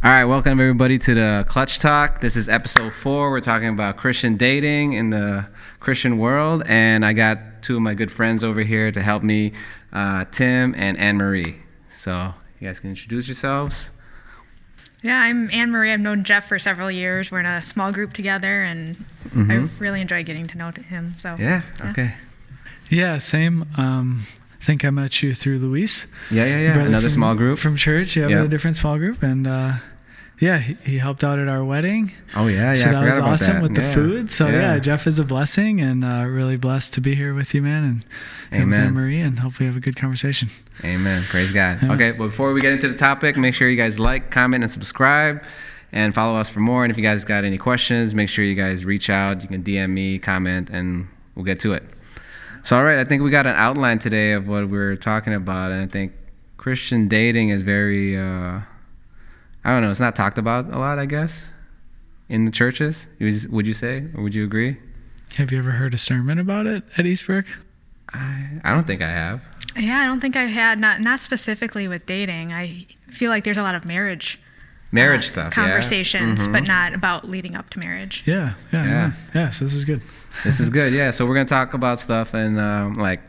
All right, welcome everybody to the Klutch Talk. This is episode 4. We're talking about Christian dating in the Christian world, and I got two of my good friends over here to help me, Tim and Anne-Marie. So you guys can introduce yourselves. Yeah, I'm Anne-Marie. I've known Jeff for several years. We're in a small group together, and I've really enjoyed getting to know him. So Yeah, okay. Yeah, same. I think I met you through Luis. Yeah. Another small group. From church, yeah, Yep. a different small group. And yeah, he helped out at our wedding. Oh, yeah. So I that forgot was about awesome that. with the Yeah. food. So yeah, Jeff is a blessing, and really blessed to be here with you, man, and with Anne-Marie, and hopefully have a good conversation. Amen. Praise God. Yeah. Okay, but before we get into the topic, make sure you guys like, comment, and subscribe, and follow us for more. And if you guys got any questions, make sure you guys reach out. You can DM me, comment, and we'll get to it. So, all right, I think we got an outline today of what we're talking about, and I think Christian dating is very, I don't know, it's not talked about a lot, I guess, in the churches. Would you say, or would you agree? Have you ever heard a sermon about it at Eastbrook? I don't think I have. yeah, I don't think I've had not specifically with dating. I feel like there's a lot of marriage Stuff, conversations, yeah. but not about leading up to marriage. Yeah. So this is good. This is good, yeah. So we're going to talk about stuff and like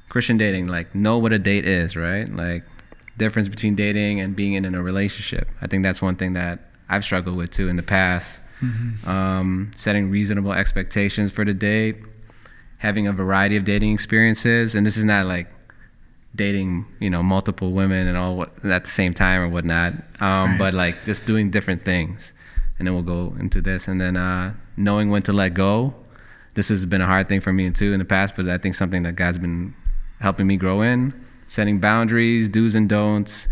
Christian dating, like know what a date is, right? Like difference between dating and being in a relationship. I think that's one thing that I've struggled with too in the past. Setting reasonable expectations for the date, having a variety of dating experiences. And this is not like dating, multiple women and all at the same time or whatnot. Right. But like just doing different things. And then we'll go into this. And then knowing when to let go. This has been a hard thing for me too in the past, but I think something that God's been helping me grow in. Setting boundaries, do's and don'ts.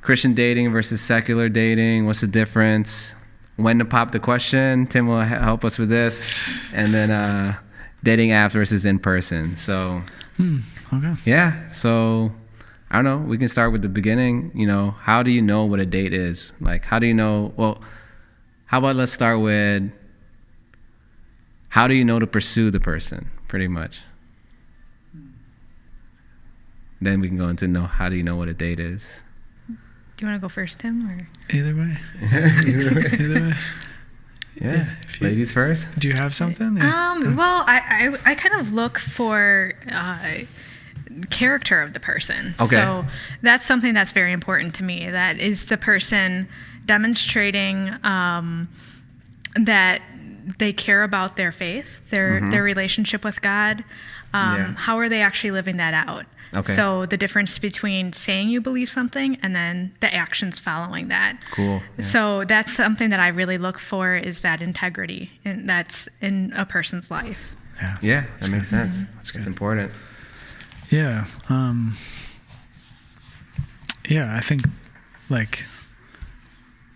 Christian dating versus secular dating. What's the difference? When to pop the question. Tim will help us with this. And then dating apps versus in person. So, Okay. yeah. So, I don't know. We can start with the beginning. How do you know what a date is? Like, how do you know? Well, how about let's start with how do you know to pursue the person, pretty much? Then we can go into how do you know what a date is. Do you want to go first, Tim? Or? Either way. Either way. Yeah. Ladies first. Do you have something? Yeah. Well, I kind of look for character of the person. Okay. So that's something that's very important to me. That is the person demonstrating that they care about their faith, their relationship with God. How are they actually living that out? Okay. So the difference between saying you believe something and then the actions following that. Cool. Yeah. So that's something that I really look for, is that integrity, and that's in a person's life. Yeah, that makes sense. That's good. It's important. Yeah. Yeah, I think like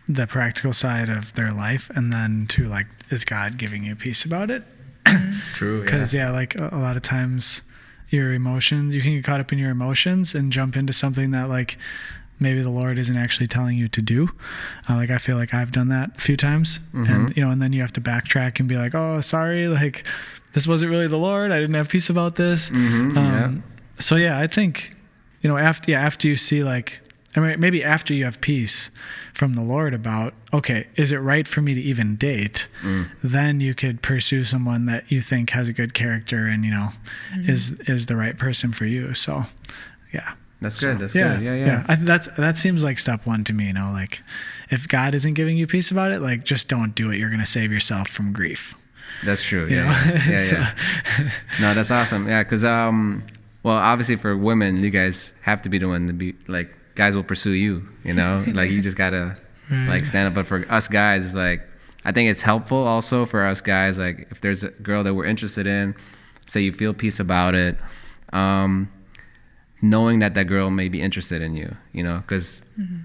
the practical side of their life, and then to like, is God giving you peace about it? True. Because like a lot of times your emotions, you can get caught up in your emotions and jump into something that like maybe the Lord isn't actually telling you to do. Like I feel like I've done that a few times, and and then you have to backtrack and be like, oh, sorry, like this wasn't really the Lord. I didn't have peace about this. So yeah, I think after you see like, I mean, maybe after you have peace from the Lord about, okay, is it right for me to even date? Then you could pursue someone that you think has a good character and, is the right person for you. So, yeah. That's good. That's good. Yeah. That seems like step one to me, like if God isn't giving you peace about it, like just don't do it. You're going to save yourself from grief. That's true. Yeah. No, that's awesome. Yeah. Cause, well, obviously for women, you guys have to be the one to be like, guys will pursue you, like you just gotta like stand up. But for us guys, like I think it's helpful also for us guys, like if there's a girl that we're interested in, say you feel peace about it, knowing that girl may be interested in you, because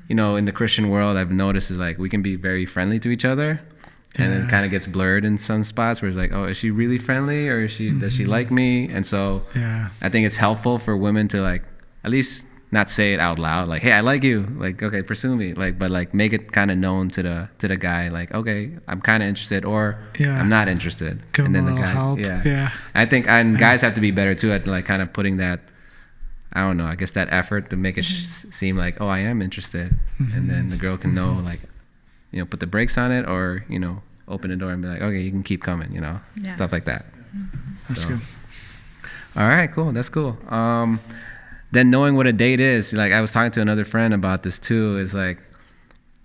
in the Christian world I've noticed is like we can be very friendly to each other, and it kind of gets blurred in some spots where it's like, oh, is she really friendly, or does she like me? And so I think it's helpful for women to like at least not say it out loud, like, hey, I like you, like, okay, pursue me, like, but like make it kind of known to the guy, like, okay, I'm kind of interested, or I'm not interested. Give and then him a the guy, help. Yeah. I think, and guys have to be better too at like kind of putting that I don't know, I guess that effort to make it seem like, oh, I am interested. And then the girl can know, like, you know, put the brakes on it, or, you know, open the door and be like, okay, you can keep coming, you know, stuff like that. That's good. All right, cool. That's cool. Then knowing what a date is, like I was talking to another friend about this too, is like,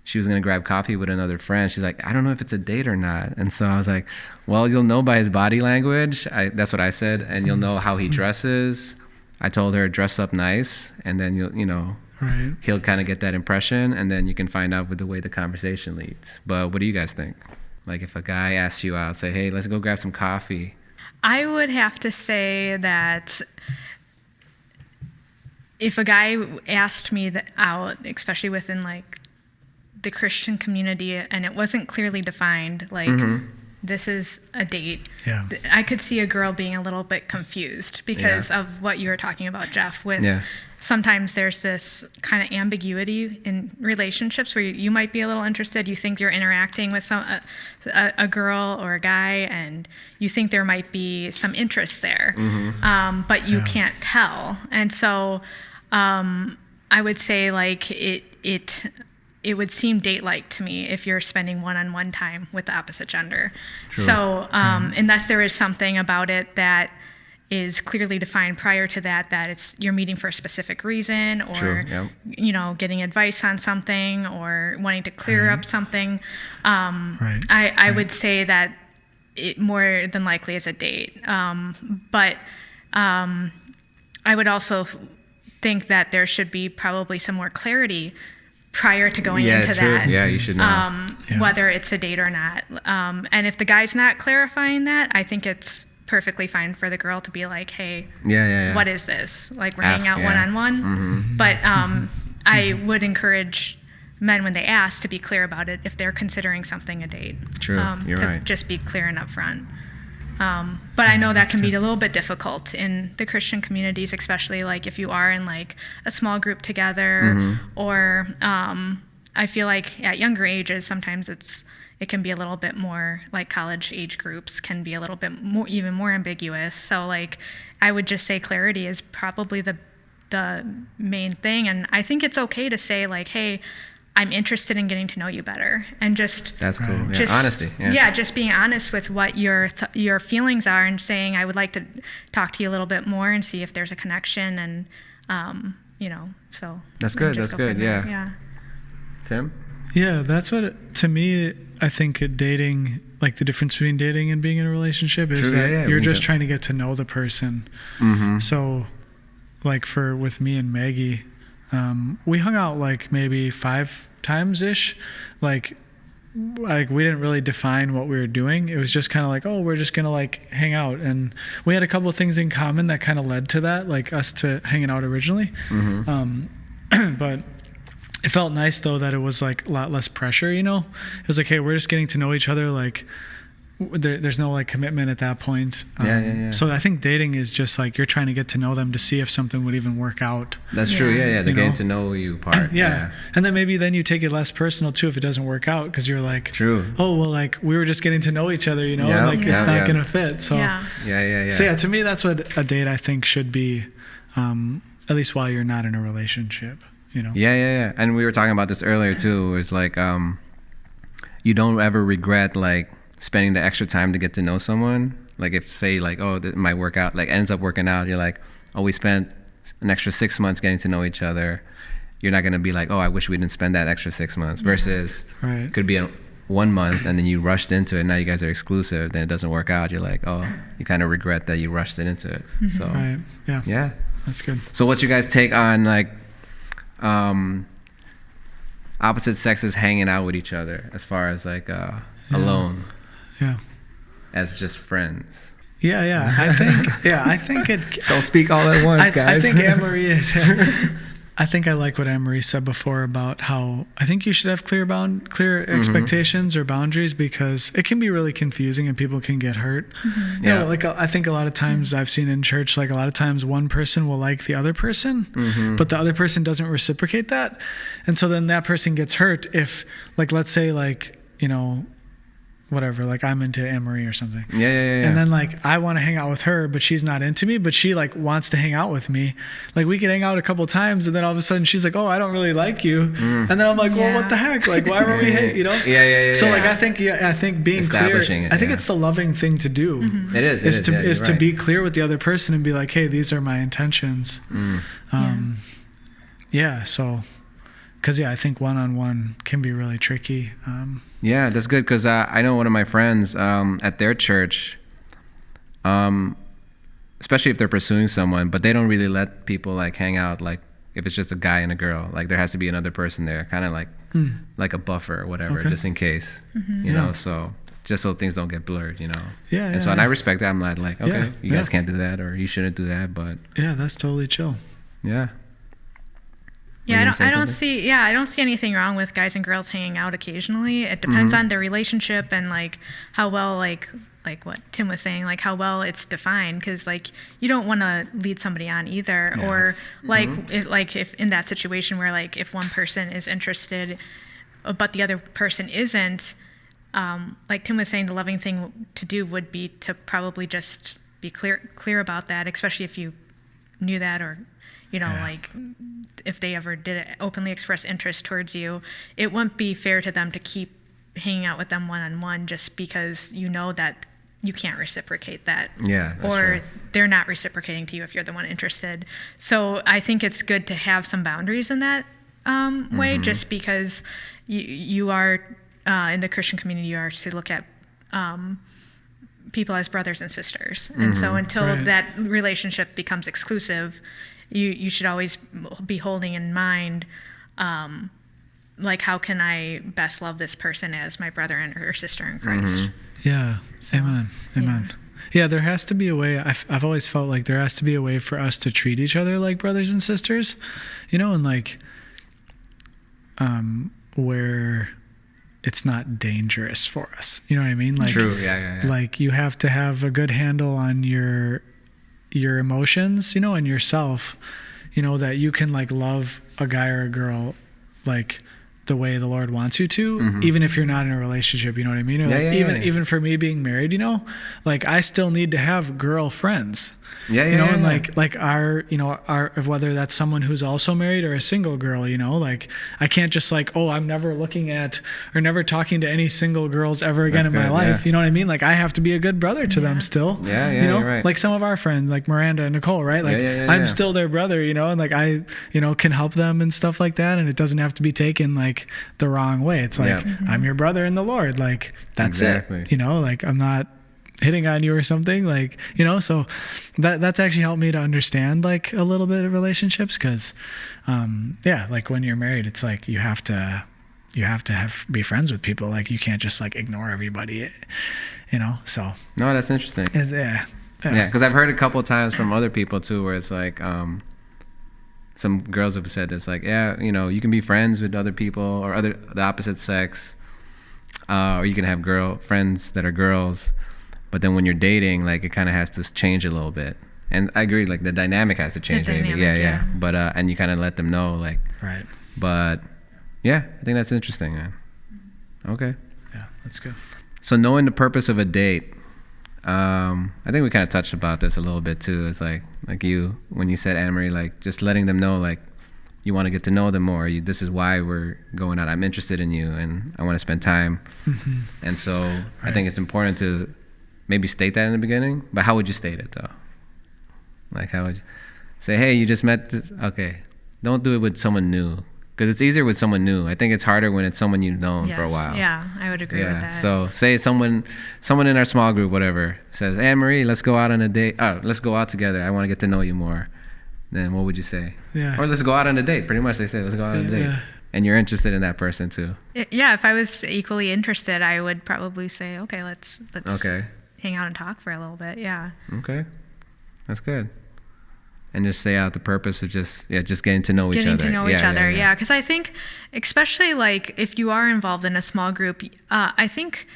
she was going to grab coffee with another friend. She's like, I don't know if it's a date or not. And so I was like, well, you'll know by his body language. That's what I said. And you'll know how he dresses. I told her, dress up nice. And then he'll kind of get that impression. And then you can find out with the way the conversation leads. But what do you guys think? Like if a guy asks you out, say, hey, let's go grab some coffee. I would have to say that if a guy asked me out, especially within like the Christian community, and it wasn't clearly defined, like this is a date, I could see a girl being a little bit confused because of what you were talking about, Jeff, with sometimes there's this kind of ambiguity in relationships where you might be a little interested. You think you're interacting with a girl or a guy, and you think there might be some interest there, but you can't tell. And so I would say like it would seem date-like to me if you're spending one-on-one time with the opposite gender. True. So unless there is something about it that is clearly defined prior to that you're meeting for a specific reason, or you know, getting advice on something, or wanting to clear up something, I would say that it more than likely is a date. But I would also think that there should be probably some more clarity prior to going into that. Yeah, you should know. Whether it's a date or not. And if the guy's not clarifying that, I think it's perfectly fine for the girl to be like, hey, what is this? Like, we're hanging out one-on-one. But I would encourage men, when they ask, to be clear about it if they're considering something a date. True, you're right. Just be clear and upfront. But I know that can be a little bit difficult in the Christian communities, especially like if you are in like a small group together, or I feel like at younger ages, sometimes it can be a little bit more, like college age groups can be a little bit more, even more ambiguous. So like I would just say clarity is probably the main thing. And I think it's okay to say like, hey, I'm interested in getting to know you better, and just that's cool. Honesty. Just being honest with what your feelings are, and saying I would like to talk to you a little bit more and see if there's a connection, and you know, so that's good. That's good. Yeah. Tim? Yeah, that's what to me. I think dating, like the difference between dating and being in a relationship, is that you're just trying to get to know the person. So, like with me and Maggie. We hung out like maybe 5 times ish. Like we didn't really define what we were doing. It was just kind of like, oh, we're just gonna like hang out, and we had a couple of things in common that kind of led to that, like us to hanging out originally. But it felt nice though that it was like a lot less pressure. You know, it was like, hey, we're just getting to know each other. Like there's no like commitment at that point. So I think dating is just like you're trying to get to know them to see if something would even work out. That's true. The getting to know you part. And then maybe then you take it less personal too if it doesn't work out, because you're like, true. Oh well, like we were just getting to know each other, you know, and like it's not gonna fit. So So to me that's what a date I think should be, at least while you're not in a relationship, you know. And we were talking about this earlier too. It's like you don't ever regret like spending the extra time to get to know someone. Like if say like, oh, it might work out, like ends up working out, you're like, oh, we spent an extra 6 months getting to know each other. You're not going to be like, oh, I wish we didn't spend that extra 6 months, versus could be 1 month and then you rushed into it, now you guys are exclusive, then it doesn't work out, you're like, oh, you kind of regret that you rushed it into it. So that's good. So what's your guys' take on like opposite sexes hanging out with each other as far as like alone? As just friends. I think it. Don't speak all at once, guys. I think Anne-Marie is. I think I like what Anne-Marie said before about how I think you should have clear expectations or boundaries, because it can be really confusing and people can get hurt. You know, like I think a lot of times I've seen in church, like a lot of times one person will like the other person, but the other person doesn't reciprocate that, and so then that person gets hurt if, like, let's say, like, you know, whatever, like I'm into Anne-Marie or something. Yeah. And then like I want to hang out with her, but she's not into me, but she like wants to hang out with me. Like we could hang out a couple times, and then all of a sudden she's like, oh, I don't really like you. And then I'm like, well, what the heck? Like, why were we hate, you know? Yeah. So like, I think being clear, I think it's the loving thing to do. It is to be clear with the other person and be like, hey, these are my intentions. So, because I think one-on-one can be really tricky. Yeah, that's good, because I know one of my friends at their church, especially if they're pursuing someone, but they don't really let people like hang out, like if it's just a guy and a girl, like there has to be another person there, kind of like a buffer or whatever, just in case, you know, so just so things don't get blurred, you know. And I respect that. I'm like, okay, you guys can't do that, or you shouldn't do that, but that's totally chill. Yeah, I don't see anything wrong with guys and girls hanging out occasionally. It depends on the relationship and like how well like what Tim was saying, like how well it's defined, because like you don't want to lead somebody on either, or like if in that situation where like if one person is interested but the other person isn't, like Tim was saying, the loving thing to do would be to probably just be clear about that, especially if you knew that, or you know, like if they ever did openly express interest towards you, it wouldn't be fair to them to keep hanging out with them one-on-one just because you know that you can't reciprocate that. Or they're not reciprocating to you if you're the one interested. So I think it's good to have some boundaries in that way, just because you are, in the Christian community, you are to look at people as brothers and sisters. And so until that relationship becomes exclusive, you should always be holding in mind, like, how can I best love this person as my brother or sister in Christ? Amen. Yeah, there has to be a way. I've always felt like there has to be a way for us to treat each other like brothers and sisters, you know, and like where it's not dangerous for us. You know what I mean? Like, true. Yeah. Like you have to have a good handle on your emotions, you know, and yourself, you know, that you can like love a guy or a girl like the way the Lord wants you to, even if you're not in a relationship, you know what I mean? Or even for me being married, you know, like I still need to have girlfriends. And like our, you know, our, whether that's someone who's also married or a single girl, you know, like I can't just like, oh, I'm never looking at or never talking to any single girls ever again in my life. You know what I mean? Like I have to be a good brother to them still. You know, right. Like some of our friends, like Miranda and Nicole, right? Like I'm still their brother, you know, and like I, you know, can help them and stuff like that. And it doesn't have to be taken like the wrong way. It's like, I'm your brother in the Lord. Like that's it, you know, like I'm not hitting on you or something, like, you know, so that's actually helped me to understand like a little bit of relationships, because like when you're married, it's like you have to be friends with people. Like you can't just like ignore everybody, you know. So no, that's interesting. Because I've heard a couple of times from other people too, where it's like some girls have said it's like, you know, you can be friends with other people or the opposite sex, or you can have friends that are girls. But then when you're dating, like it kind of has to change a little bit. And I agree, like the dynamic has to change maybe. Yeah. But and you kind of let them know, like. Right. But yeah, I think that's interesting. Yeah. Okay. Yeah, that's good. So knowing the purpose of a date, I think we kind of touched about this a little bit too. It's like you, when you said, Anne-Marie, like just letting them know, like you want to get to know them more. This is why we're going out. I'm interested in you and I want to spend time. And so I think it's important to maybe state that in the beginning, but how would you state it though? Like how would you say, hey, you just met this? Okay. Don't do it with someone new, because it's easier with someone new. I think it's harder when it's someone you've known for a while. Yeah, I would agree with that. So say someone in our small group, whatever, says, Anne-Marie, let's go out on a date. Let's go out together. I want to get to know you more. Then what would you say? Or let's go out on a date. Pretty much they say, let's go out on a date. And you're interested in that person too. Yeah, if I was equally interested, I would probably say, okay, let's hang out and talk for a little bit. Yeah. Okay. That's good. And just say out the purpose of just getting to know each other. Getting to know each other, yeah. Because I think, especially like if you are involved in a small group, I think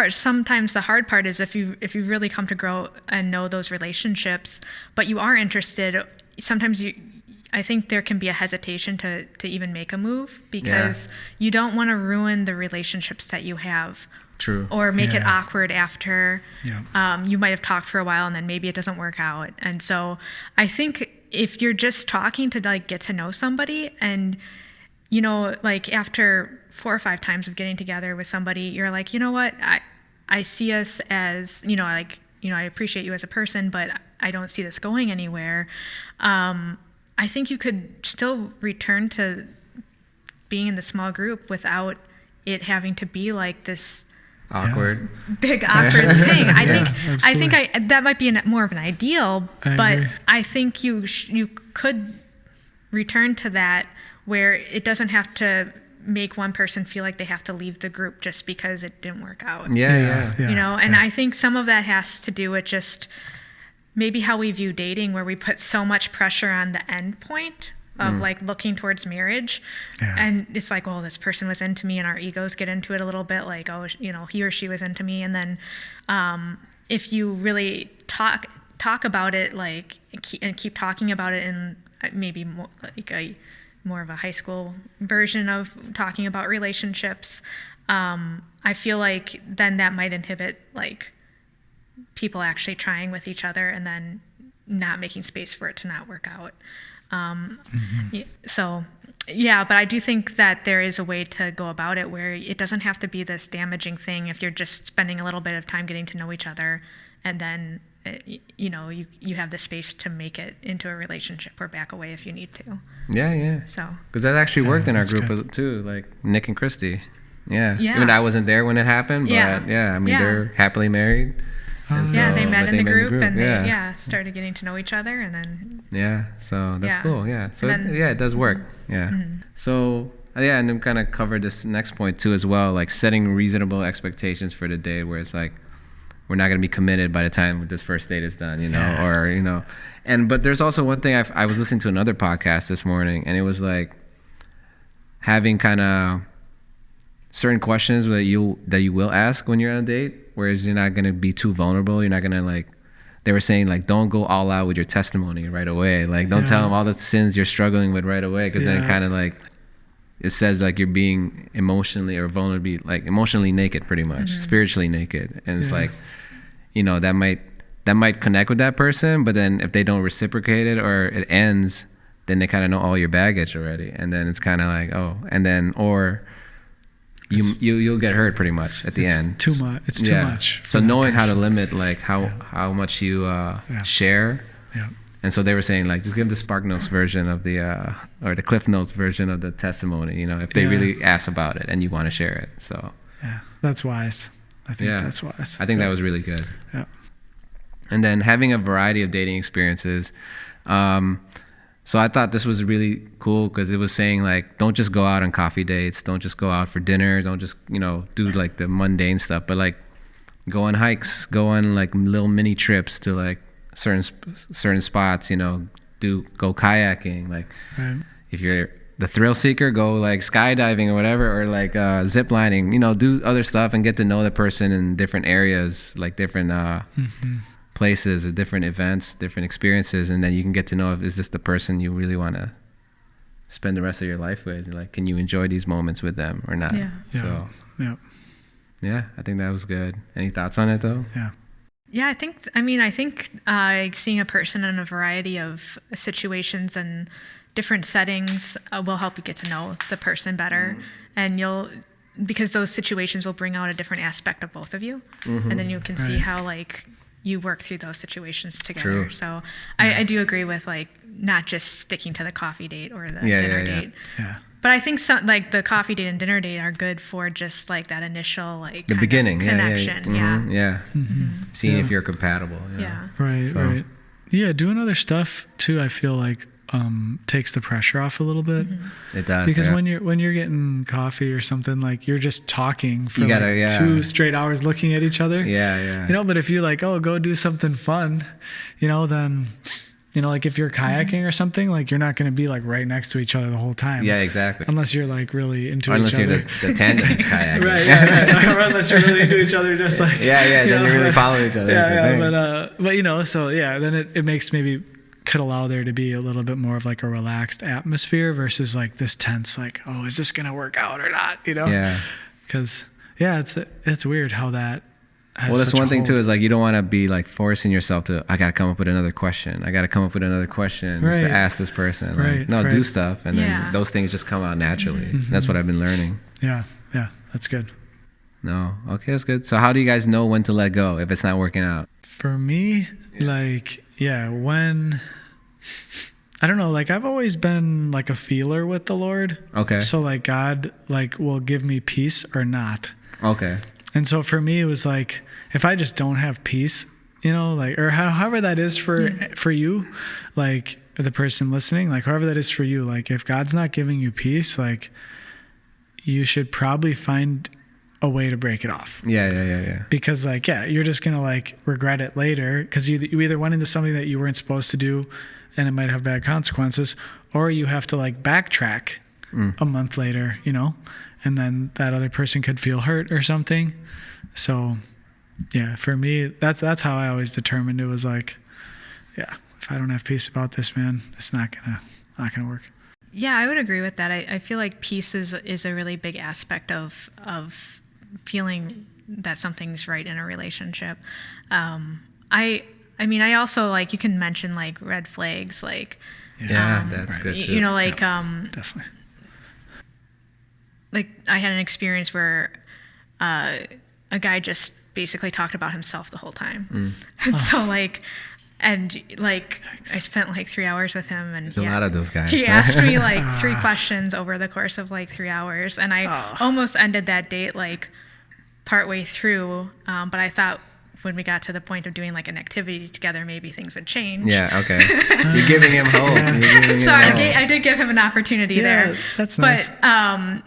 sometimes the hard part is if you really come to grow and know those relationships, but you are interested. Sometimes I think there can be a hesitation to even make a move, because you don't want to ruin the relationships that you have True. Or make it awkward after. Yeah. You might have talked for a while and then maybe it doesn't work out. And so I think if you're just talking to like get to know somebody, and you know, like after 4 or 5 times of getting together with somebody, you're like, you know what, I see us as, you know, like, you know, I appreciate you as a person, but I don't see this going anywhere. I think you could still return to being in the small group without it having to be like this awkward, big awkward thing. I think absolutely. that might be more of an ideal, I but agree. I think you could return to that where it doesn't have to make one person feel like they have to leave the group just because it didn't work out. Yeah. You know, and I think some of that has to do with just maybe how we view dating, where we put so much pressure on the end point of like looking towards marriage. And it's like, well, this person was into me, and our egos get into it a little bit, like, oh, you know, he or she was into me. And then if you really talk about it, like, and keep talking about it in maybe more like more of a high school version of talking about relationships, I feel like then that might inhibit like people actually trying with each other and then not making space for it to not work out. So yeah, but I do think that there is a way to go about it where it doesn't have to be this damaging thing if you're just spending a little bit of time getting to know each other, and then you know, you have the space to make it into a relationship or back away if you need to. Yeah. So because that actually worked in our group good. too, like Nick and Christy. Yeah. Yeah. Even I wasn't there when it happened, but I mean, they're happily married. They met in the group and they yeah. started getting to know each other, and then so that's cool. So then, it does work. So and then kind of covered this next point too as well, like setting reasonable expectations for the date, where it's like we're not going to be committed by the time this first date is done, you know, or you know. And but there's also one thing, I was listening to another podcast this morning, and it was like having kind of certain questions that you will ask when you're on a date, whereas you're not going to be too vulnerable. You're not going to, like, they were saying, like, don't go all out with your testimony right away. Like, don't tell them all the sins you're struggling with right away, because then kind of like it says like you're being emotionally or vulnerably, like emotionally naked, pretty much, spiritually naked. And it's like, you know, that might connect with that person, but then if they don't reciprocate it or it ends, then they kind of know all your baggage already, and then it's kind of like, oh, and then or you'll get hurt pretty much at the end. Too much. It's too much. So knowing how to limit, like how much you share. Yeah. And so they were saying, like, just give the Spark Notes version of the or the Cliff Notes version of the testimony, you know, if they really ask about it and you want to share it. So that's wise. I think that's wise. I think that was really good. Yeah. And then having a variety of dating experiences. So I thought this was really cool because it was saying, like, don't just go out on coffee dates, don't just go out for dinner, don't just, you know, do like the mundane stuff, but like go on hikes, go on like little mini trips to like certain spots, you know, go kayaking, like if you're the thrill seeker, go like skydiving or whatever, or like zip lining, you know, do other stuff and get to know the person in different areas, like different places, different events, different experiences, and then you can get to know if is this the person you really want to spend the rest of your life with, like, can you enjoy these moments with them or not? So I think that was good. Any thoughts on it though? I think seeing a person in a variety of situations and different settings will help you get to know the person better, and because those situations will bring out a different aspect of both of you, and then you can see how like you work through those situations together. So I do agree with like not just sticking to the coffee date or the dinner date. But I think some, like the coffee date and dinner date are good for just like that initial like the beginning connection. Seeing if you're compatible. Right. Yeah, doing other stuff too, I feel like takes the pressure off a little bit. It does, because when you're getting coffee or something, like you're just talking for 2 straight hours looking at each other. You know, but if you like, oh, go do something fun, you know, then, you know, like if you're kayaking or something, like you're not going to be like right next to each other the whole time. Exactly. Unless you're like really into unless each other. Unless you're the tandem kayaking. Right. Or unless you're really into each other, just like then you really follow each other. But you know, so then it makes could allow there to be a little bit more of like a relaxed atmosphere versus like this tense, like, oh, is this going to work out or not? You know? Yeah. Because yeah, it's weird how that has well, that's such one a thing hold. too, is like you don't want to be like forcing yourself to, I got to come up with another question just to ask this person. Like, no, do stuff, and then those things just come out naturally. That's what I've been learning. Yeah, that's good. No, okay, that's good. So how do you guys know when to let go if it's not working out? For me, like, when, I don't know, like I've always been like a feeler with the Lord. Okay. So like God like will give me peace or not. Okay. And so for me, it was like, if I just don't have peace, like, or however that is for you, like the person listening, like however that is for you, like if God's not giving you peace, like you should probably find a way to break it off. Yeah. Because like, you're just going to like regret it later because you either went into something that you weren't supposed to do and it might have bad consequences, or you have to like backtrack a month later, and then that other person could feel hurt or something. So yeah, for me, that's how I always determined it was like, if I don't have peace about this, man, it's not gonna work. Yeah, I would agree with that. I feel like peace is a really big aspect of feeling that something's right in a relationship. I mean, I also like, you can mention like red flags, like, that's good too. Definitely. Like I had an experience where a guy just basically talked about himself the whole time. And so like, I spent like 3 hours with him, and there's a lot of those guys. He asked me like 3 questions over the course of like 3 hours, and I almost ended that date like partway through. But I thought when we got to the point of doing like an activity together, maybe things would change. Yeah. Okay. You're giving him hope. I did give him an opportunity there. That's nice. But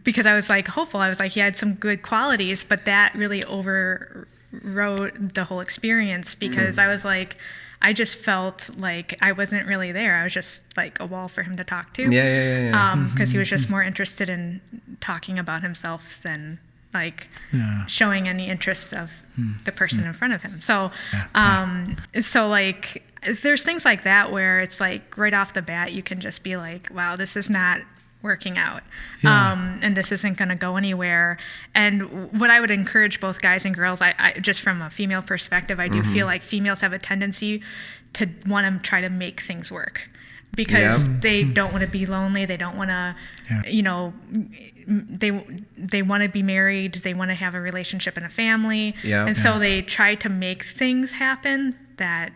because I was like hopeful, I was like, he had some good qualities, but that really overrode the whole experience because I was like, I just felt like I wasn't really there. I was just like a wall for him to talk to. Yeah. Because he was just more interested in talking about himself than like showing any interest of the person in front of him. So, so like, there's things like that where it's like right off the bat, you can just be like, wow, this is not working out. And this isn't going to go anywhere. And what I would encourage both guys and girls, I just from a female perspective, I do feel like females have a tendency to want to try to make things work because they don't want to be lonely. They don't want to, they want to be married. They want to have a relationship and a family. And so they try to make things happen that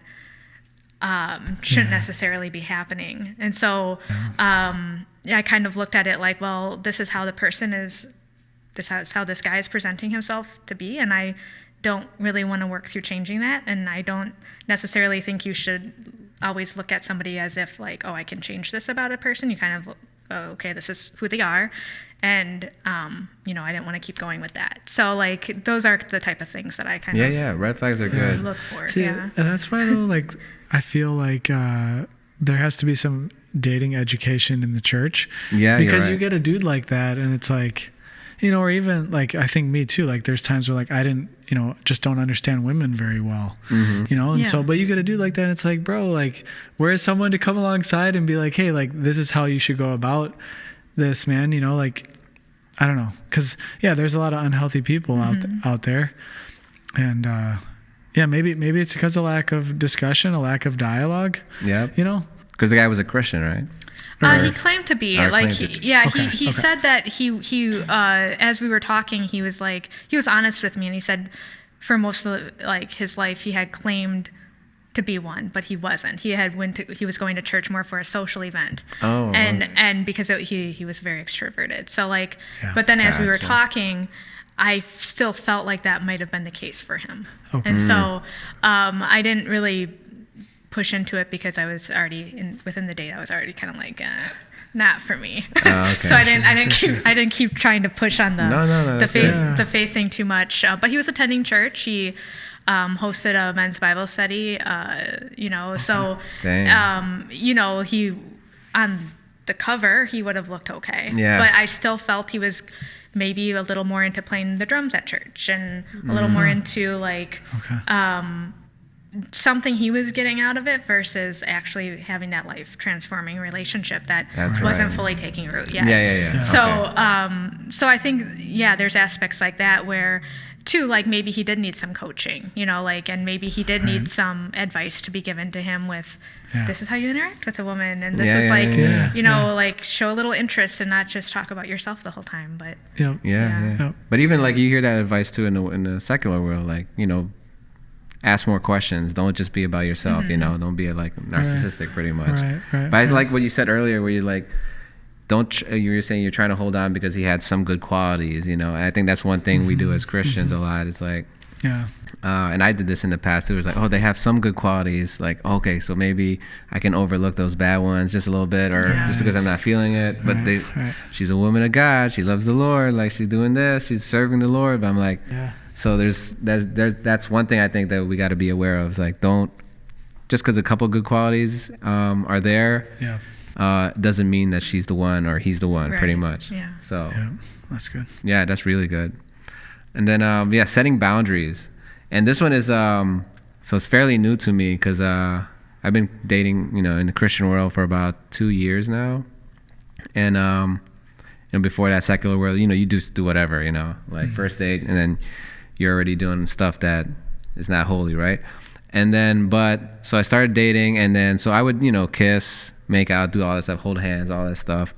shouldn't necessarily be happening. And so I kind of looked at it like, well, this is how the person is, this is how this guy is presenting himself to be, and I don't really want to work through changing that, and I don't necessarily think you should always look at somebody as if like, oh, I can change this about a person. You kind of, okay, this is who they are, and I didn't want to keep going with that. So like, those are the type of things that I kind of red flags are good. Look for. See, and that's why though, like, I feel like there has to be some dating education in the church. Yeah, because you get a dude like that, and it's like, or even like, I think me too. Like, there's times where like I didn't, just don't understand women very well. And so, but you get a dude like that, and it's like, bro, like, where's someone to come alongside and be like, hey, like, this is how you should go about this, man. Like, I don't know, because there's a lot of unhealthy people out there, and maybe it's because of lack of discussion, a lack of dialogue. Yeah, because the guy was a Christian, right? He claimed to be. He said that he as we were talking, he was honest with me, and he said for most of like his life he had claimed to be one, but he wasn't. He was going to church more for a social event. And because he was very extroverted. So like, but then as we were talking, I still felt like that might have been the case for him. Okay. And so I didn't really push into it because I was already within the date. I was already kind of like, not for me. So I didn't keep trying to push on the faith thing too much. But he was attending church. He hosted a men's Bible study. So he on the cover he would have looked okay. Yeah. But I still felt he was maybe a little more into playing the drums at church and a little more into like something he was getting out of it versus actually having that life transforming relationship that wasn't fully taking root yet. Yeah. So I think there's aspects like that where too, like maybe he did need some coaching, and maybe he did need some advice to be given to him with this is how you interact with a woman, and this is like show a little interest and not just talk about yourself the whole time. But but even like you hear that advice too in the secular world, like ask more questions. Don't just be about yourself. Don't be like narcissistic, pretty much. But I like what you said earlier, where you like. You were saying you're trying to hold on because he had some good qualities, and I think that's one thing we do as Christians a lot. It's like, and I did this in the past. It was like, oh, they have some good qualities. Like, okay, so maybe I can overlook those bad ones just a little bit, or just because I'm not feeling it. But she's a woman of God. She loves the Lord. Like she's doing this. She's serving the Lord. But I'm like, so that's one thing I think that we got to be aware of. Is like, don't just because a couple good qualities are there. Doesn't mean that she's the one or he's the one, pretty much. So that's good. Yeah, that's really good. And then setting boundaries. And this one is so it's fairly new to me because I've been dating in the Christian world for about 2 years now, and before that secular world, you just do whatever, like first date, and then you're already doing stuff that is not holy, right? And then so I started dating, and then so I would kiss, make out, do all that stuff, hold hands, all that stuff.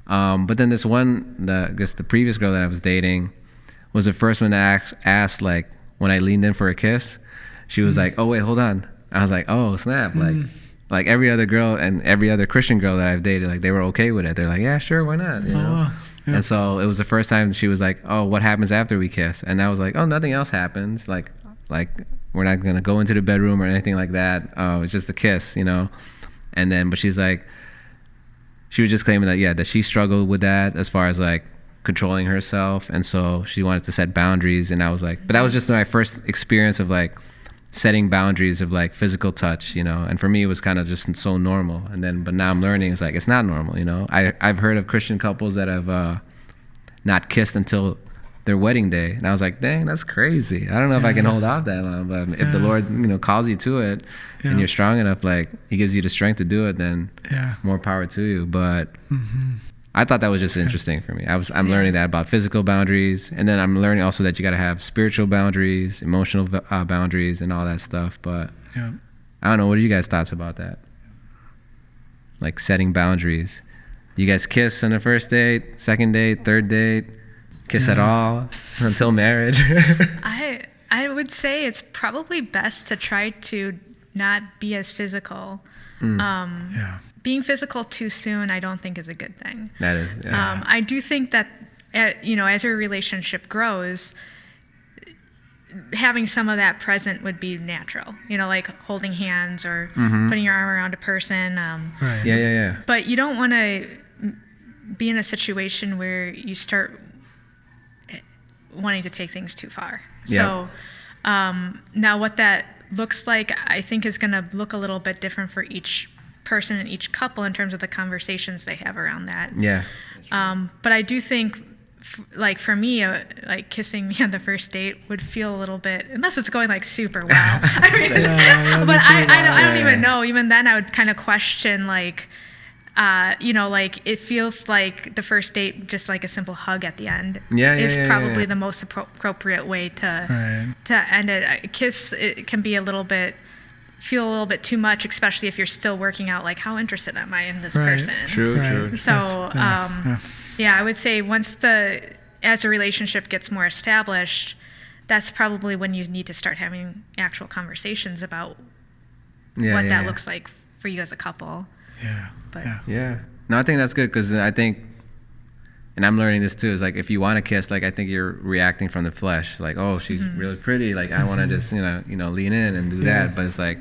But then this one, I guess the previous girl that I was dating was the first one that asked, like, when I leaned in for a kiss, she was like, oh, wait, hold on. I was like, oh, snap. Like every other girl and every other Christian girl that I've dated, like they were okay with it. They're like, yeah, sure, why not? And so it was the first time she was like, oh, what happens after we kiss? And I was like, oh, nothing else happens. Like we're not going to go into the bedroom or anything like that. It's just a kiss, And then, but she's like, she was just claiming that she struggled with that as far as like controlling herself. And so she wanted to set boundaries. And I was like, but that was just my first experience of like setting boundaries of like physical touch, And for me, it was kind of just so normal. And then, but now I'm learning it's like, it's not normal, I've heard of Christian couples that have not kissed until their wedding day. And I was like, dang, that's crazy. I don't know if I can hold off that long, but if the Lord, calls you to it and you're strong enough, like he gives you the strength to do it, then more power to you. But I thought that was just interesting for me. I'm learning that about physical boundaries. And then I'm learning also that you got to have spiritual boundaries, emotional boundaries and all that stuff. But I don't know. What are you guys' thoughts about that? Like setting boundaries. You guys kiss on the first date, second date, third date? Kiss at all until marriage? I would say it's probably best to try to not be as physical. Being physical too soon, I don't think is a good thing. That is. Yeah. I do think that as your relationship grows, having some of that present would be natural. Like holding hands or putting your arm around a person. Yeah. But you don't want to be in a situation where you start wanting to take things too far. So now what that looks like, I think, is going to look a little bit different for each person and each couple in terms of the conversations they have around that. But I do think, like for me, like kissing me on the first date would feel a little bit, unless it's going like super well. But I don't even know. Even then, I would kind of question like. Like it feels like the first date, just like a simple hug at the end, is probably the most appropriate way to end it. A kiss, it can be feel a little bit too much, especially if you're still working out like how interested am I in this person. True. So I would say as a relationship gets more established, that's probably when you need to start having actual conversations about what that looks like for you as a couple. No, I think that's good because I think, and I'm learning this too, is like if you want to kiss, like I think you're reacting from the flesh, like, oh, she's really pretty, like I want to just lean in and do that. But it's like,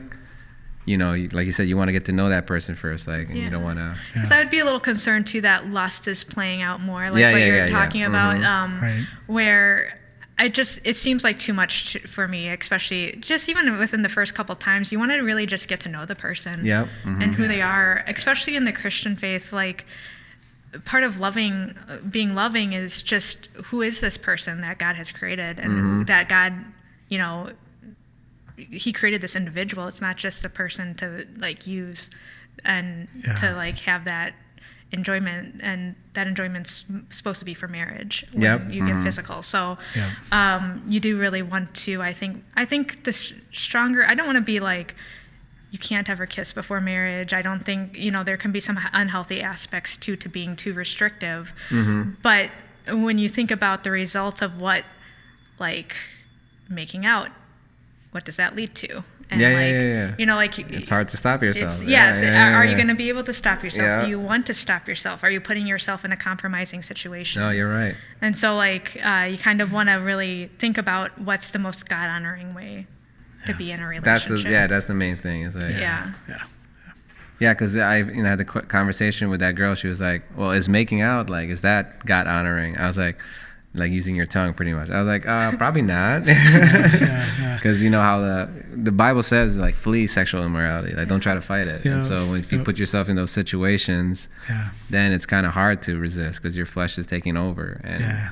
like you said, you want to get to know that person first, like, and you don't want to. Because I would be a little concerned too that lust is playing out more, like what you're talking about, where it seems like too much for me, especially just even within the first couple times. You want to really just get to know the person and who they are, especially in the Christian faith. Like part of being loving is just who is this person that God has created and that God, he created this individual. It's not just a person to like use and to like have that enjoyment, and that enjoyment's supposed to be for marriage when you get physical. So you do really want to, I think the stronger, I don't want to be like, you can't ever kiss before marriage. I don't think, there can be some unhealthy aspects to being too restrictive. But when you think about the result of what, like, making out, what does that lead to? And like, it's hard to stop yourself. Are you going to be able to stop yourself? Do you want to stop yourself? Are you putting yourself in a compromising situation? No, you're right. And so, like, you kind of want to really think about what's the most God-honoring way to be in a relationship. That's the main thing. Is like, because I had the conversation with that girl. She was like, well, is making out, like, is that God-honoring? I was like using your tongue pretty much. I was like, probably not. Because you know how the Bible says, like, flee sexual immorality. Like, don't try to fight it. And so if you put yourself in those situations, then it's kind of hard to resist because your flesh is taking over. And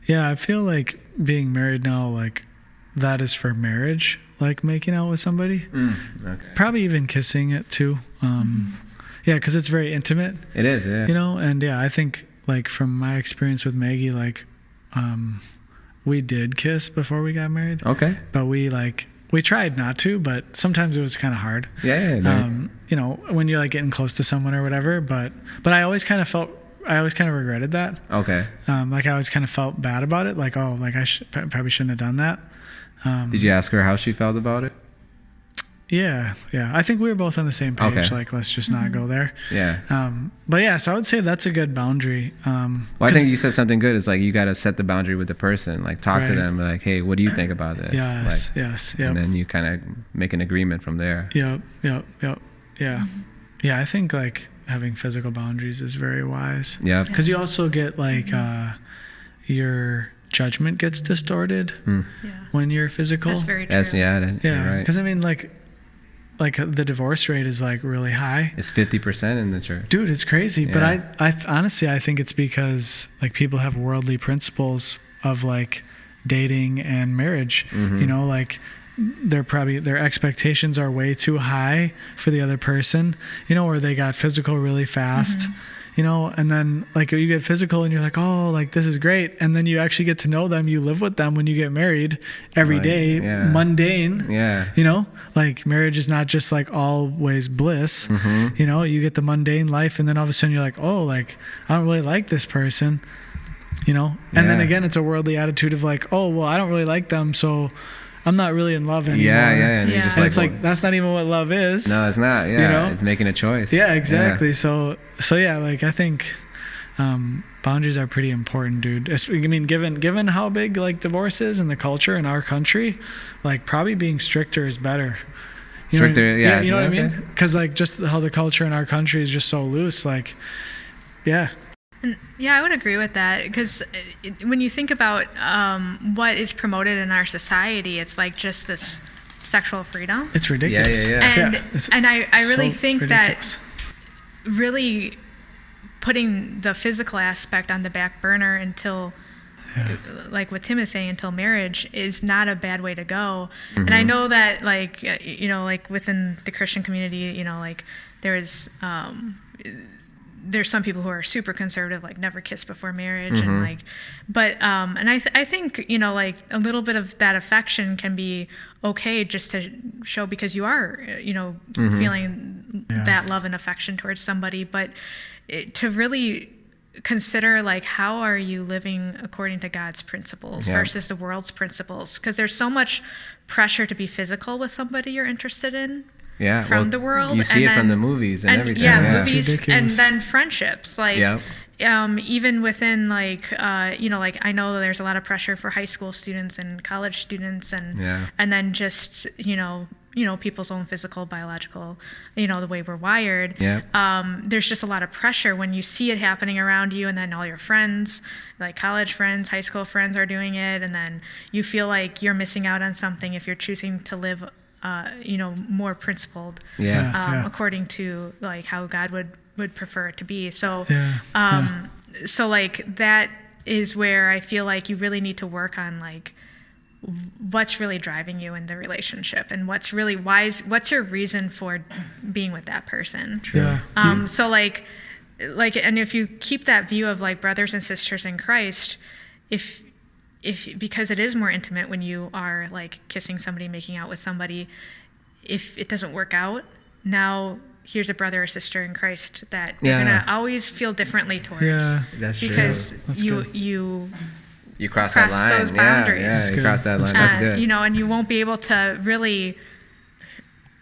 I feel like being married now, like, that is for marriage, like making out with somebody. Probably even kissing it too. Because it's very intimate. It is, and I think, like, from my experience with Maggie, like, we did kiss before we got married. Okay. But we tried not to, but sometimes it was kind of hard. When you're like getting close to someone or whatever. But I always kind of regretted that. Okay. Like, I always kind of felt bad about it. Like, oh, like, I probably shouldn't have done that. Did you ask her how she felt about it? Yeah. I think we were both on the same page. Okay. Like, let's just not go there. So I would say that's a good boundary. I think you said something good. It's like, you got to set the boundary with the person. Like, talk to them. Like, hey, what do you think about this? Yes. And then you kind of make an agreement from there. Yeah. I think, like, having physical boundaries is very wise. Yeah. Because you also get, like, your judgment gets distorted when you're physical. That's very true. Because I mean, like the divorce rate is, like, really high. It's 50% in the church. Dude, it's crazy. But I honestly, I think it's because, like, people have worldly principles of, like, dating and marriage. Like, their expectations are way too high for the other person, or they got physical really fast. And then, like, you get physical and you're like, oh, like, this is great. And then you actually get to know them. You live with them when you get married every day, mundane. Like, marriage is not just, like, always bliss. You get the mundane life, and then all of a sudden you're like, oh, like, I don't really like this person. And then again, it's a worldly attitude of, like, oh, well, I don't really like them, so I'm not really in love anymore. And just, and it's like, that's not even what love is. No, it's not. It's making a choice. Exactly. So like, I think boundaries are pretty important, dude. I mean, given how big, like, divorce is in the culture in our country, like, probably being stricter is better. You know what I mean? Because, like, just how the culture in our country is just so loose, like, I would agree with that, because when you think about what is promoted in our society, it's like just this sexual freedom. It's ridiculous. And I really think that really putting the physical aspect on the back burner until, like what Tim is saying, until marriage is not a bad way to go. And I know that, like, like within the Christian community, like, there's some people who are super conservative, like, never kiss before marriage, and, like, but and I think, like, a little bit of that affection can be okay, just to show, because you are feeling that love and affection towards somebody, but to really consider, like, how are you living according to God's principles versus the world's principles, because there's so much pressure to be physical with somebody you're interested in. From the world. You see it from the movies and everything. Movies, and then friendships. Like, even within, like, like, I know there's a lot of pressure for high school students and college students, and then just, people's own physical, biological, the way we're wired. There's just a lot of pressure when you see it happening around you, and then all your friends, like college friends, high school friends, are doing it, and then you feel like you're missing out on something if you're choosing to live more principled, according to, like, how God would prefer it to be. So, so, like, that is where I feel like you really need to work on, like, what's really driving you in the relationship, and what's your reason for being with that person. Yeah. So like, and if you keep that view of like brothers and sisters in Christ, if because it is more intimate when you are like kissing somebody, making out with somebody, if it doesn't work out, now here's a brother or sister in Christ that you're gonna always feel differently towards. Yeah, that's true. Because you cross that line. Those boundaries. Yeah, you cross that line. That's good. You know, and you won't be able to really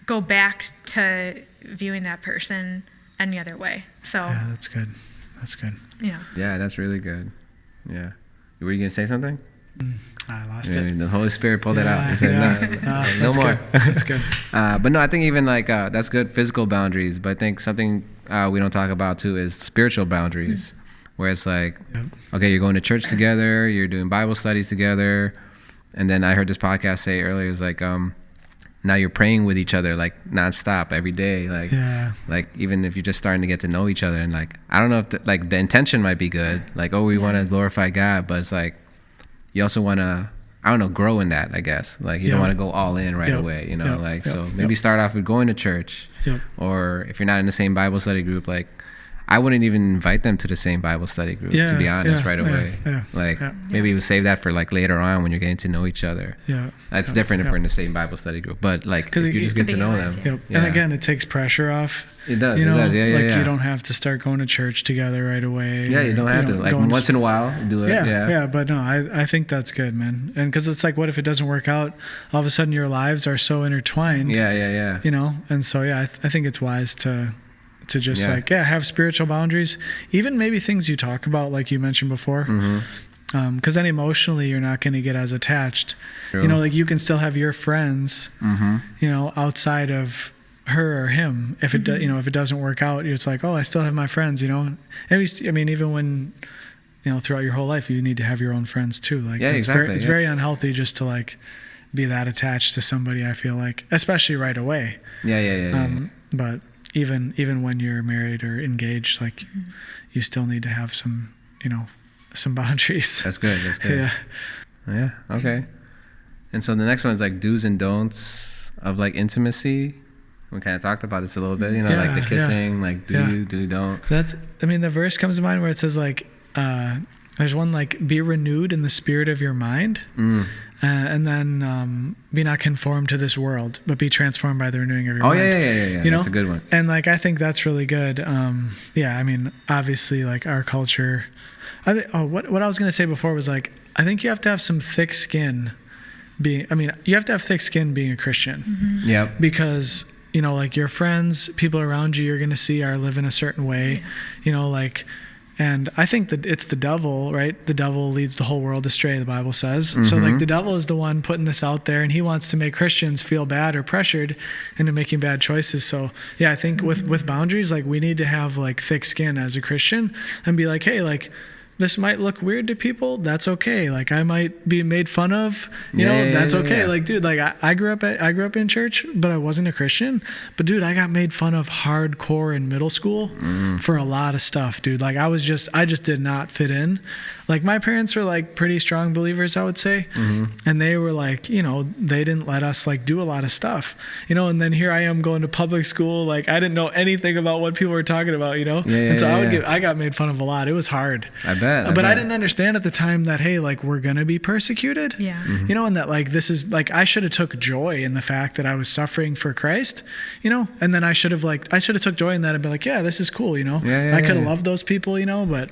go back to viewing that person any other way. So yeah, that's good. That's good. Yeah. Yeah, that's really good. Yeah. Were you gonna say something? I lost it. The Holy Spirit pulled it out. He said, no more. Good. That's good. But no, I think even like that's good physical boundaries. But I think something we don't talk about too is spiritual boundaries, where it's like, okay, you're going to church together, you're doing Bible studies together, and then I heard this podcast say earlier, it's like now you're praying with each other like nonstop every day, like even if you're just starting to get to know each other, and like I don't know if the intention might be good, like we want to glorify God, but it's like you also want to, I don't know, grow in that, I guess. Like you don't want to go all in right away, you know, so maybe start off with going to church, or if you're not in the same Bible study group, like I wouldn't even invite them to the same Bible study group, to be honest, right away. Maybe we'll save that for like later on when you're getting to know each other. It's different if we're in the same Bible study group, but like if you just get to know them. And again, it takes pressure off. It does. You know, it does. You don't have to start going to church together right away. Yeah, you don't have to. Like once in a while, do it. Yeah. But no, I think that's good, man. And because it's like, what if it doesn't work out? All of a sudden, your lives are so intertwined. Yeah. You know, and so I think it's wise to just have spiritual boundaries, even maybe things you talk about, like you mentioned before. Because then emotionally you're not going to get as attached. True. You know, like you can still have your friends, you know, outside of her or him. If it if it doesn't work out, it's like, oh, I still have my friends. You know, I mean, even when throughout your whole life, you need to have your own friends too. Like, it's very unhealthy just to like be that attached to somebody. I feel like, especially right away. But even when you're married or engaged, like you still need to have some boundaries. That's good. Yeah. Okay. And so the next one is like do's and don'ts of like intimacy. We kind of talked about this a little bit, like the kissing, like do, don't. The verse comes to mind where it says like, there's one like, be renewed in the spirit of your mind. And then be not conformed to this world, but be transformed by the renewing of your mind. Yeah. That's a good one. And like, I think that's really good. I mean, obviously like our culture, what I was going to say before was like, I think you have to have some thick skin you have to have thick skin being a Christian. Because, like your friends, people around you, you're going to see are living a certain way, and I think that it's the devil, right? The devil leads the whole world astray, the Bible says. So like the devil is the one putting this out there, and he wants to make Christians feel bad or pressured into making bad choices. So I think with boundaries, like we need to have like thick skin as a Christian and be like, hey, like this might look weird to people. That's okay. Like I might be made fun of, that's okay. Like, dude, like I grew up in church, but I wasn't a Christian. But dude, I got made fun of hardcore in middle school for a lot of stuff, dude. Like I just did not fit in. Like my parents were like pretty strong believers, I would say. And they were like, they didn't let us like do a lot of stuff, and then here I am going to public school. Like I didn't know anything about what people were talking about, and so I got made fun of a lot. It was hard. I bet. But I didn't understand at the time that, hey, like we're going to be persecuted, and that like, this is like, I should have took joy in the fact that I was suffering for Christ, and then I should have took joy in that and be like, yeah, this is cool. I could have loved those people, but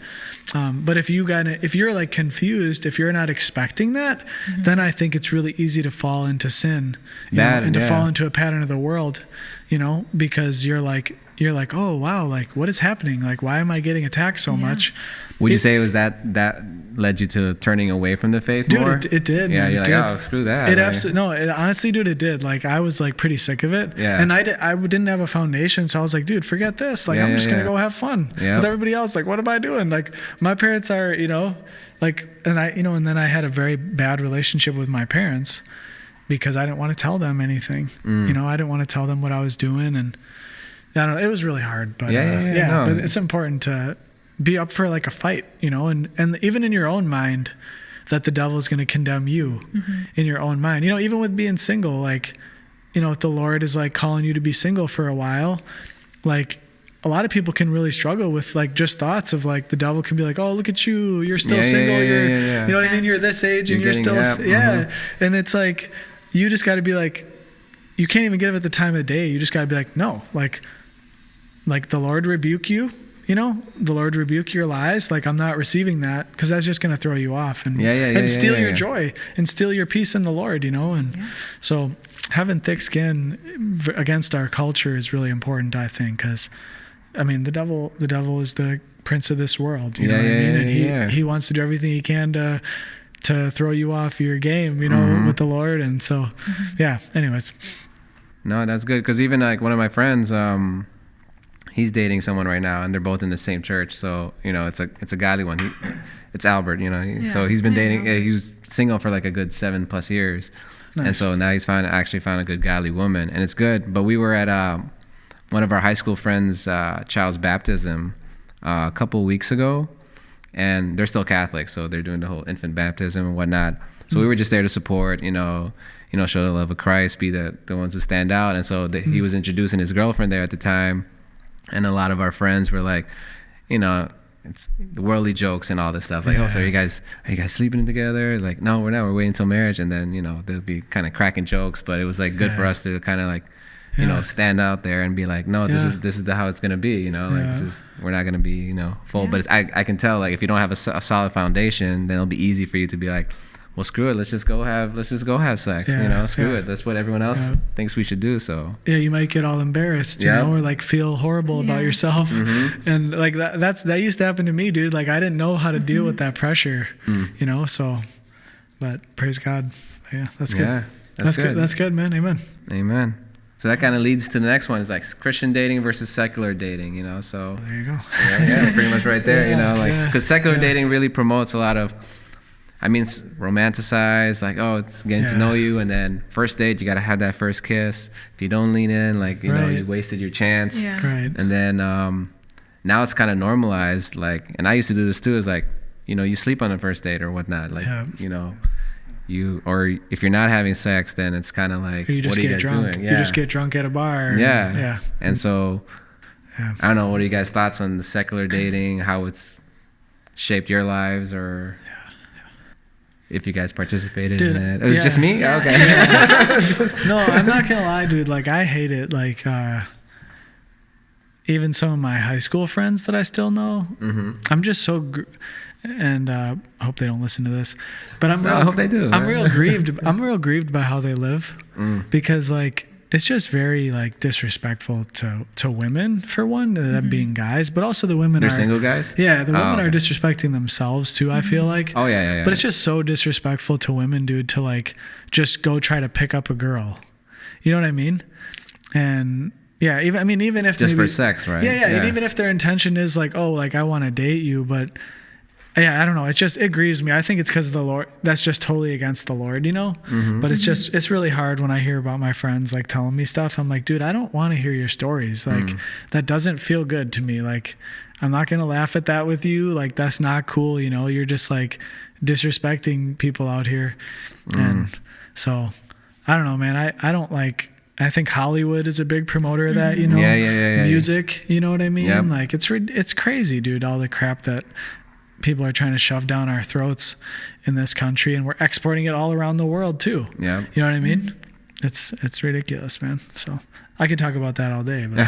if you're like confused, if you're not expecting that, then I think it's really easy to fall into sin, and to fall into a pattern of the world, because you're like, oh wow, like what is happening? Like why am I getting attacked so much? Would you say it was that led you to turning away from the faith more? Dude, it did. Yeah, man, you're like, oh, screw that. It absolutely honestly, dude, it did. Like I was like pretty sick of it. Yeah. And I didn't have a foundation, so I was like, dude, forget this. Like I'm just gonna go have fun with everybody else. Like what am I doing? Like my parents are, like, and I, and then I had a very bad relationship with my parents because I didn't want to tell them anything. I didn't want to tell them what I was doing, and I don't know, it was really hard. But but it's important to be up for like a fight, and even in your own mind, that the devil is going to condemn you in your own mind. You know, even with being single, like, you know, if the Lord is like calling you to be single for a while, like a lot of people can really struggle with like just thoughts of like the devil can be like, oh, look at you, you're still single. You know what I mean? You're this age and you're still, And it's like, you just got to be like, you can't even give it the time of the day. You just got to be like, no, like the Lord rebuke you, you know, the Lord rebuke your lies. Like, I'm not receiving that, because that's just going to throw you off and steal your joy and steal your peace in the Lord, you know? And so having thick skin against our culture is really important, I think, because I mean, the devil is the prince of this world, you know what I mean? And he wants to do everything he can to throw you off your game, you know, with the Lord. And so, anyways. No, that's good. Because even like one of my friends, he's dating someone right now, and they're both in the same church. So, you know, it's a godly one. It's Albert, you know. So he's been dating. He was single for like a good 7+ years. Nice. And so now he's actually found a good godly woman, and it's good. But we were at one of our high school friends' child's baptism a couple weeks ago, and they're still Catholic, so they're doing the whole infant baptism and whatnot. So we were just there to support, you know, show the love of Christ, be the ones who stand out. And so he was introducing his girlfriend there at the time, and a lot of our friends were like, you know, it's the worldly jokes and all this stuff. Like, oh, so are you guys sleeping together? Like, no, we're not. We're waiting until marriage. And then, you know, they'll be kind of cracking jokes, but it was like good for us to kind of like, you know, stand out there and be like, no, this is how it's gonna be, you know, like we're not gonna be, you know, full. But I can tell, like, if you don't have a solid foundation, then it'll be easy for you to be like, well, screw it, let's just go have sex, you know, screw it, that's what everyone else thinks we should do. So you might get all embarrassed, you know, or like feel horrible about yourself, and like that used to happen to me, dude. Like, I didn't know how to deal with that pressure, you know. So, but praise God, that's good. That's good. That's good, man. Amen. So that kind of leads to the next one, is like Christian dating versus secular dating, you know. So there you go. Pretty much right there, you know, like, because secular dating really promotes a lot of, I mean, it's romanticized, like, oh, it's getting to know you, and then first date, you got to have that first kiss. If you don't lean in, like, you know, you wasted your chance. And then now it's kind of normalized, like, and I used to do this too, is like, you know, you sleep on the first date or whatnot, like, you know. Or if you're not having sex, then it's kind of like, what are you guys doing? You just get drunk at a bar. And so, I don't know, what are you guys' thoughts on the secular dating, how it's shaped your lives, or if you guys participated in it? It was just me? Okay. No, I'm not going to lie, dude. Like, I hate it. Like, even some of my high school friends that I still know, I'm just so... and I hope they don't listen to this, but I hope they do. I'm real grieved. I'm real grieved by how they live, because like it's just very like disrespectful to women, for one, them being guys, but also the women are single guys. Yeah, the women are disrespecting themselves too. I feel like. Oh yeah. But it's just so disrespectful to women, dude, to like just go try to pick up a girl. You know what I mean? And even if just for sex, right? Yeah. And even if their intention is like, oh, like I want to date you, but. Yeah, I don't know. It grieves me. I think it's because of the Lord. That's just totally against the Lord, you know? But it's really hard when I hear about my friends like telling me stuff. I'm like, dude, I don't want to hear your stories. Like, that doesn't feel good to me. Like, I'm not going to laugh at that with you. Like, that's not cool, you know? You're just like disrespecting people out here. And so, I don't know, man. I don't like... I think Hollywood is a big promoter of that, you know? Yeah. Music, you know what I mean? Like, it's crazy, dude, all the crap that... people are trying to shove down our throats in this country, and we're exporting it all around the world too. Yeah. You know what I mean? It's ridiculous, man. So I could talk about that all day, but